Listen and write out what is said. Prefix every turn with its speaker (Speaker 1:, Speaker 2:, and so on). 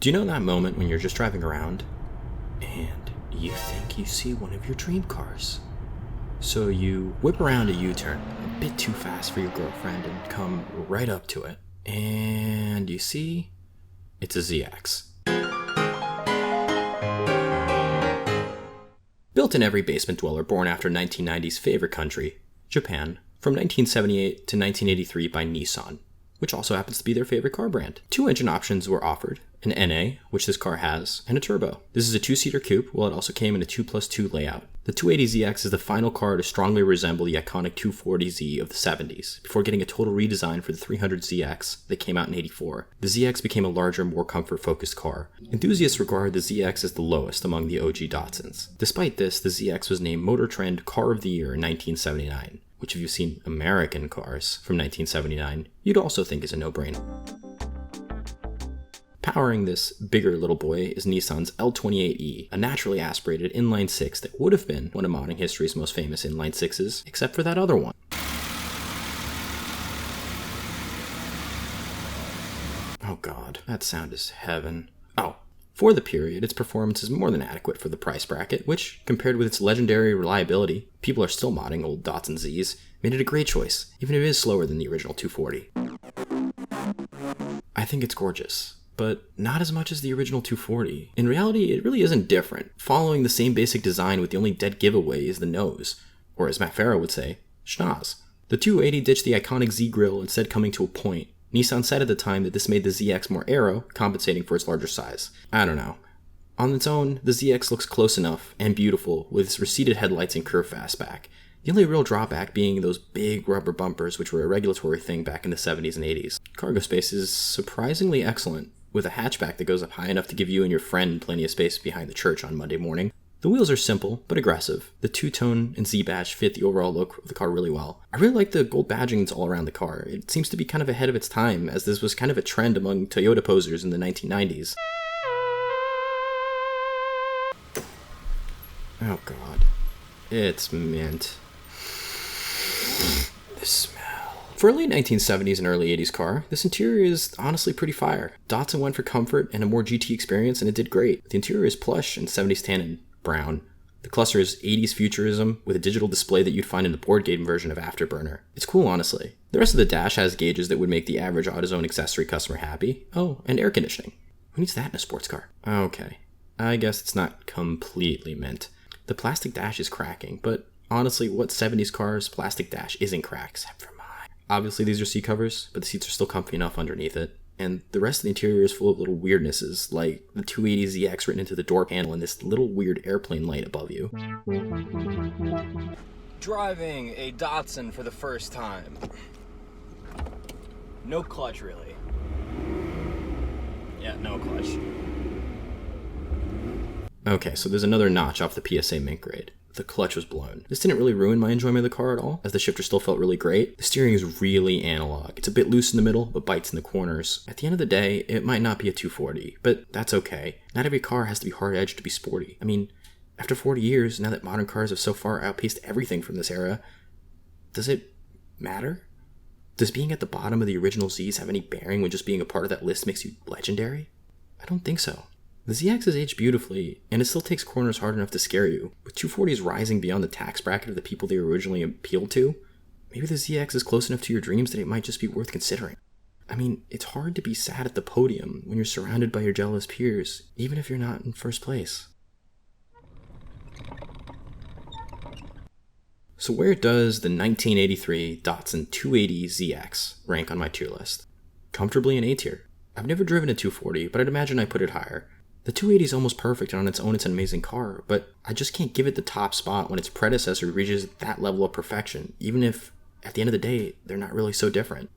Speaker 1: Do you know that moment when you're just driving around and you think you see one of your dream cars? So you whip around a U-turn a bit too fast for your girlfriend and come right up to it, and you see it's a ZX. Built in every basement dweller born after 1990's favorite country, Japan, from 1978 to 1983 by Nissan, which also happens to be their favorite car brand. 2 engine options were offered, an NA, which this car has, and a turbo. This is a 2-seater coupe, while it also came in a 2+2 layout. The 280ZX is the final car to strongly resemble the iconic 240Z of the 70s, before getting a total redesign for the 300ZX that came out in '84. The ZX became a larger, more comfort-focused car. Enthusiasts regard the ZX as the lowest among the OG Datsuns. Despite this, the ZX was named Motor Trend Car of the Year in 1979, which if you've seen American cars from 1979, you'd also think is a no-brainer. Powering this bigger little boy is Nissan's L28E, a naturally aspirated inline-6 that would have been one of modern history's most famous inline-6s, except for that other one. Oh god, that sound is heaven. Oh, for the period, its performance is more than adequate for the price bracket, which, compared with its legendary reliability, people are still modding old Datsun Zs, made it a great choice, even if it is slower than the original 240. I think it's gorgeous, but not as much as the original 240. In reality, it really isn't different, following the same basic design with the only dead giveaway is the nose, or as Matt Farah would say, schnoz. The 280 ditched the iconic Z grille, instead coming to a point. Nissan said at the time that this made the ZX more aero, compensating for its larger size. I don't know. On its own, the ZX looks close enough and beautiful with its receded headlights and curved fastback. The only real drawback being those big rubber bumpers, which were a regulatory thing back in the 70s and 80s. Cargo space is surprisingly excellent, with a hatchback that goes up high enough to give you and your friend plenty of space behind the church on Monday morning. The wheels are simple, but aggressive. The two-tone and Z-badge fit the overall look of the car really well. I really like the gold badging that's all around the car. It seems to be kind of ahead of its time, as this was kind of a trend among Toyota posers in the 1990s. Oh god. It's mint. The smell. For a late 1970s and early 80s car, this interior is honestly pretty fire. Datsun went for comfort and a more GT experience, and it did great. The interior is plush and 70s tan and brown. The cluster is 80s futurism with a digital display that you'd find in the board game version of Afterburner. It's cool, honestly. The rest of the dash has gauges that would make the average AutoZone accessory customer happy. Oh, and air conditioning. Who needs that in a sports car? Okay, I guess it's not completely mint. The plastic dash is cracking, but honestly, what 70s car's plastic dash isn't cracked, except for mine? Obviously, these are seat covers, but the seats are still comfy enough underneath it. And the rest of the interior is full of little weirdnesses, like the 280ZX written into the door panel and this little weird airplane light above you. Driving a Datsun for the first time. No clutch, really. Yeah, no clutch. Okay, so there's another notch off the PSA mint grade. The clutch was blown. This didn't really ruin my enjoyment of the car at all, as the shifter still felt really great. The steering is really analog. It's a bit loose in the middle, but bites in the corners. At the end of the day, it might not be a 240, but that's okay. Not every car has to be hard-edged to be sporty. I mean, after 40 years, now that modern cars have so far outpaced everything from this era, does it matter? Does being at the bottom of the original Zs have any bearing when just being a part of that list makes you legendary? I don't think so. The ZX has aged beautifully, and it still takes corners hard enough to scare you. With 240s rising beyond the tax bracket of the people they originally appealed to, maybe the ZX is close enough to your dreams that it might just be worth considering. I mean, it's hard to be sad at the podium when you're surrounded by your jealous peers, even if you're not in first place. So where does the 1983 Datsun 280ZX rank on my tier list? Comfortably in A tier. I've never driven a 240, but I'd imagine I put it higher. The 280 is almost perfect, and on its own it's an amazing car, but I just can't give it the top spot when its predecessor reaches that level of perfection, even if, at the end of the day, they're not really so different.